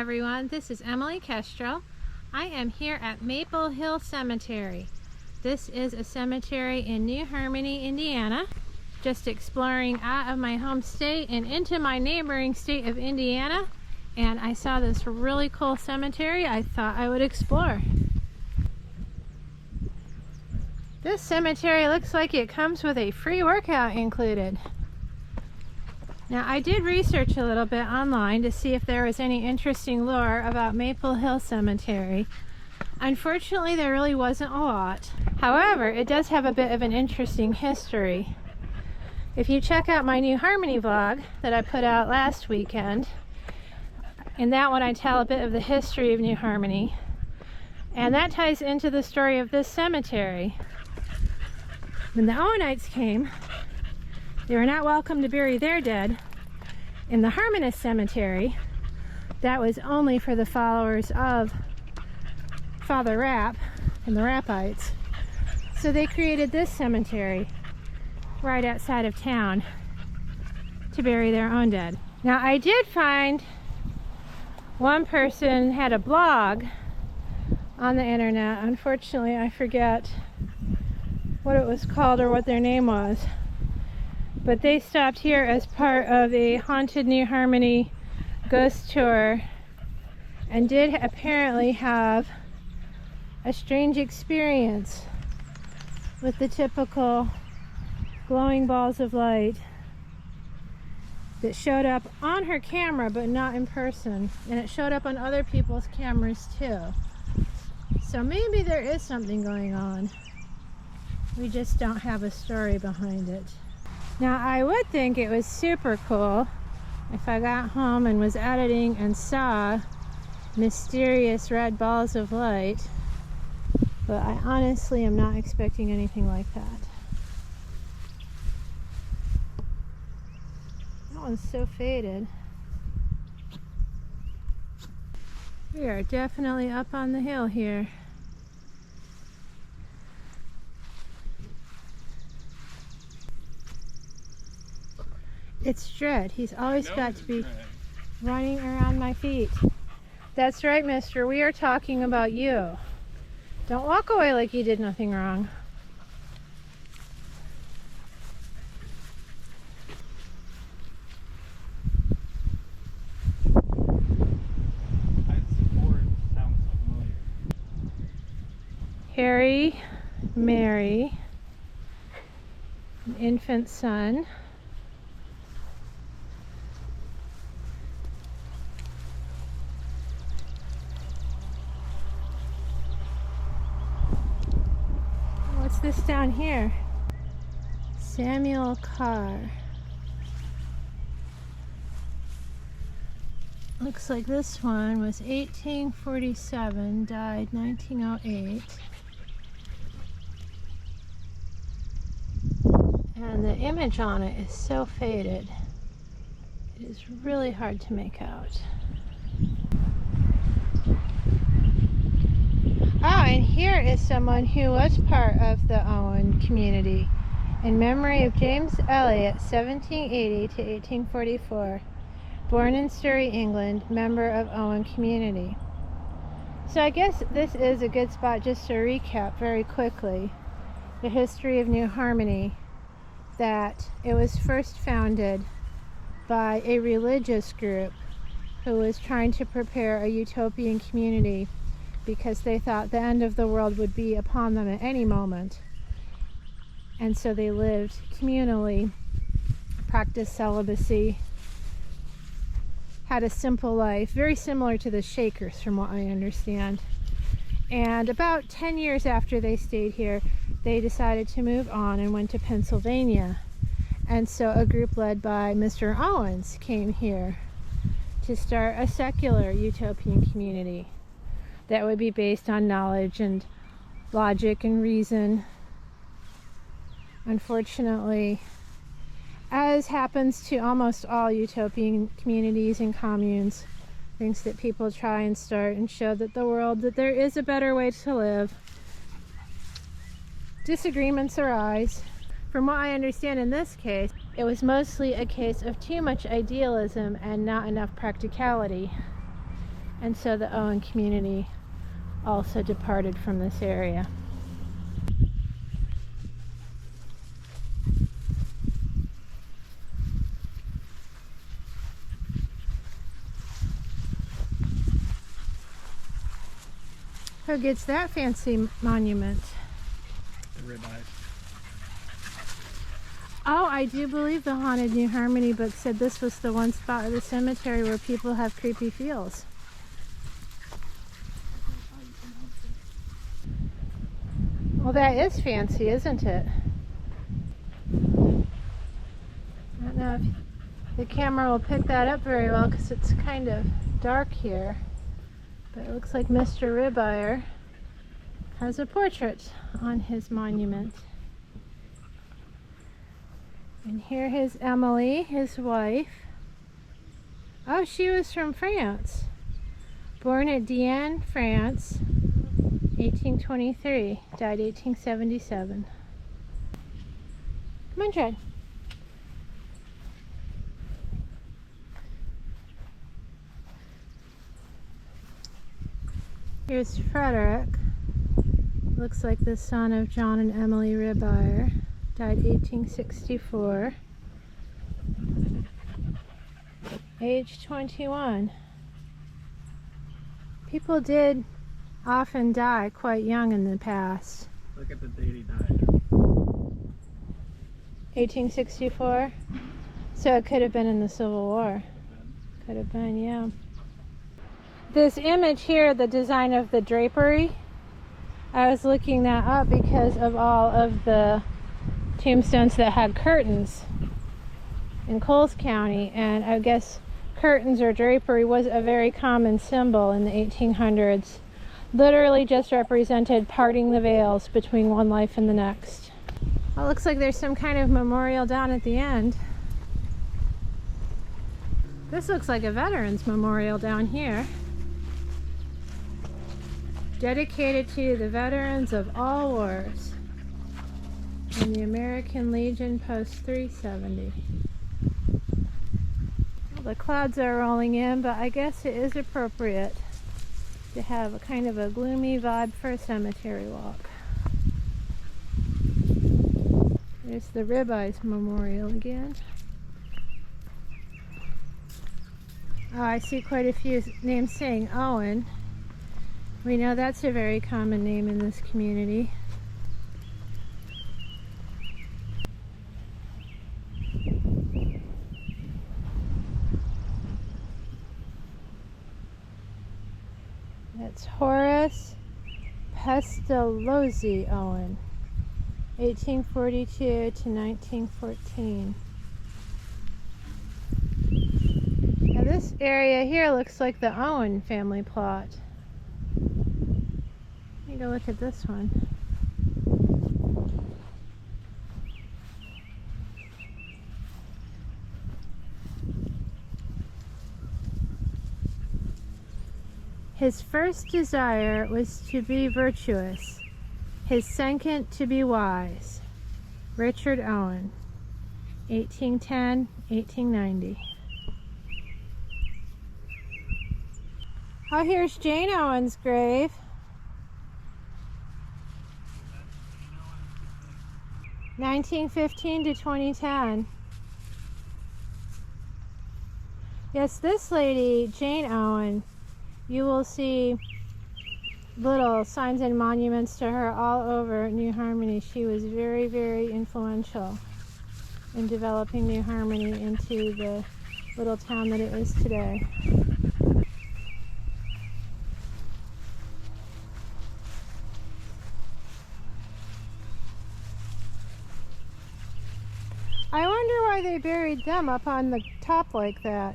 everyone, this is Emily Kestrel. I am here at Maple Hill Cemetery. This is a cemetery in New Harmony, Indiana. Just exploring out of my home state and into my neighboring state of Indiana, and I saw this really cool cemetery I thought I would explore. This cemetery looks like it comes with a free workout included. Now, I did research a little bit online to see if there was any interesting lore about Maple Hill Cemetery. Unfortunately, there really wasn't a lot. However, it does have a bit of an interesting history. If you check out my New Harmony vlog that I put out last weekend, in that one I tell a bit of the history of New Harmony, and that ties into the story of this cemetery. When the Owenites came, they were not welcome to bury their dead in the Harmonist Cemetery. That was only for the followers of Father Rapp and the Rappites. So they created this cemetery right outside of town to bury their own dead. Now, I did find one person had a blog on the internet. Unfortunately, I forget what it was called or what their name was. But they stopped here as part of a haunted New Harmony ghost tour and did apparently have a strange experience with the typical glowing balls of light that showed up on her camera but not in person, and it showed up on other people's cameras too. So maybe there is something going on. We just don't have a story behind it. Now, I would think it was super cool if I got home and was editing and saw mysterious red balls of light, but I honestly am not expecting anything like that. That one's so faded. We are definitely up on the hill here. It's Dread. He's always got to be running around my feet. That's right, mister. We are talking about you. Don't walk away like you did nothing wrong. Harry, Mary, an infant son. What's this down here? Samuel Carr. Looks like this one was 1847, died 1908. And the image on it is so faded. It is really hard to make out. Oh, and here is someone who was part of the Owen community. In memory of James Eliot, 1780 to 1844. Born in Surrey, England, member of Owen community. So I guess this is a good spot just to recap very quickly the history of New Harmony. That it was first founded by a religious group who was trying to prepare a utopian community because they thought the end of the world would be upon them at any moment. And so they lived communally, practiced celibacy, had a simple life, very similar to the Shakers from what I understand. And about 10 years after they stayed here, they decided to move on and went to Pennsylvania. And so a group led by Mr. Owens came here to start a secular utopian community that would be based on knowledge and logic and reason. Unfortunately, as happens to almost all utopian communities and communes, things that people try and start and show that the world, that there is a better way to live, disagreements arise. From what I understand in this case, it was mostly a case of too much idealism and not enough practicality. And so the Owen community also departed from this area. Who gets that fancy monument? The ribeyes. Oh, I do believe the Haunted New Harmony book said this was the one spot of the cemetery where people have creepy feels. Well, that is fancy, isn't it? I don't know if the camera will pick that up very well because it's kind of dark here. But it looks like Mr. Ribbeyer has a portrait on his monument. And here is Emily, his wife. Oh, she was from France. Born at Diane, France, 1823. Died 1877. Come on, Chad. Here's Frederick. Looks like the son of John and Emily Ribbeyer. Died 1864. Age 21. People did often die quite young in the past. Look at the date he died. 1864. So it could have been in the Civil War. Could have been, yeah. This image here, the design of the drapery, I was looking that up because of all of the tombstones that had curtains in Coles County, and I guess curtains or drapery was a very common symbol in the 1800s. Literally just represented parting the veils between one life and the next. Well, it looks like there's some kind of memorial down at the end. This looks like a veterans memorial down here. Dedicated to the veterans of all wars in the American Legion Post 370. Well, the clouds are rolling in, but I guess it is appropriate to have a kind of a gloomy vibe for a cemetery walk. There's the Ribeyes Memorial again. Oh, I see quite a few names saying Owen. We know that's a very common name in this community. That's Horace Pestalozzi Owen, 1842 to 1914. Now this area here looks like the Owen family plot. Let me go look at this one. His first desire was to be virtuous, his second to be wise. Richard Owen, 1810-1890. Oh, here's Jane Owen's grave. (1915 to 2010). Yes, this lady, Jane Owen, you will see little signs and monuments to her all over New Harmony. She was very, very influential in developing New Harmony into the little town that it is today. I wonder why they buried them up on the top like that.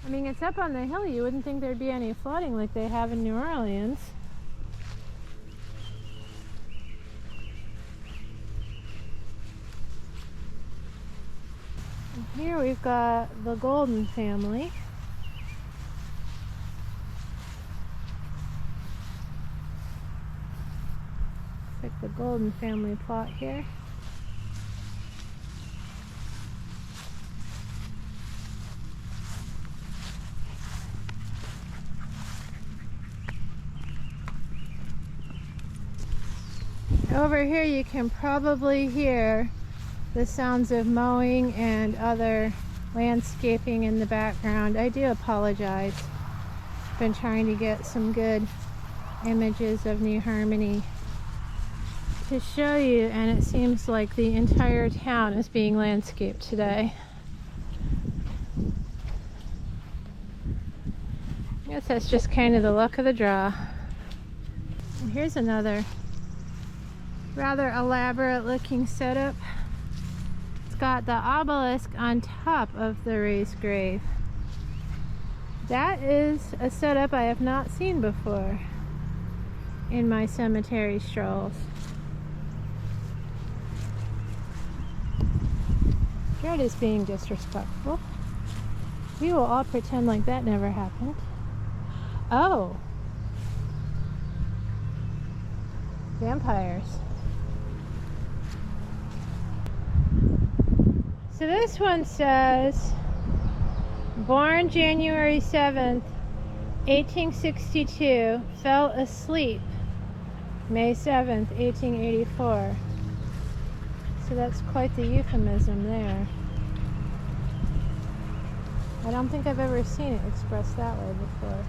I mean, it's up on the hill. You wouldn't think there'd be any flooding like they have in New Orleans. And here we've got the Golden family. It's like the Golden family plot here. Over here you can probably hear the sounds of mowing and other landscaping in the background. I do apologize. Been trying to get some good images of New Harmony to show you, and it seems like the entire town is being landscaped today. I guess that's just kind of the luck of the draw. And here's another rather elaborate looking setup. It's got the obelisk on top of the raised grave. That is a setup I have not seen before in my cemetery strolls. Jared is being disrespectful. We will all pretend like that never happened. Oh! Vampires. So this one says, born January 7th, 1862, fell asleep May 7th, 1884. So that's quite the euphemism there. I don't think I've ever seen it expressed that way before.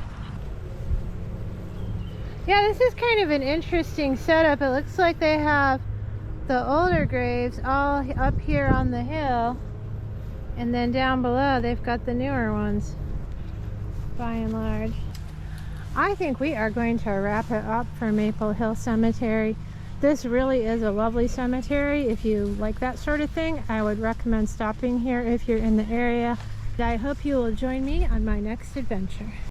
Yeah, this is kind of an interesting setup. It looks like they have the older graves all up here on the hill, and then down below they've got the newer ones, by and large. I think we are going to wrap it up for Maple Hill Cemetery. This really is a lovely cemetery. If you like that sort of thing, I would recommend stopping here if you're in the area. I hope you will join me on my next adventure.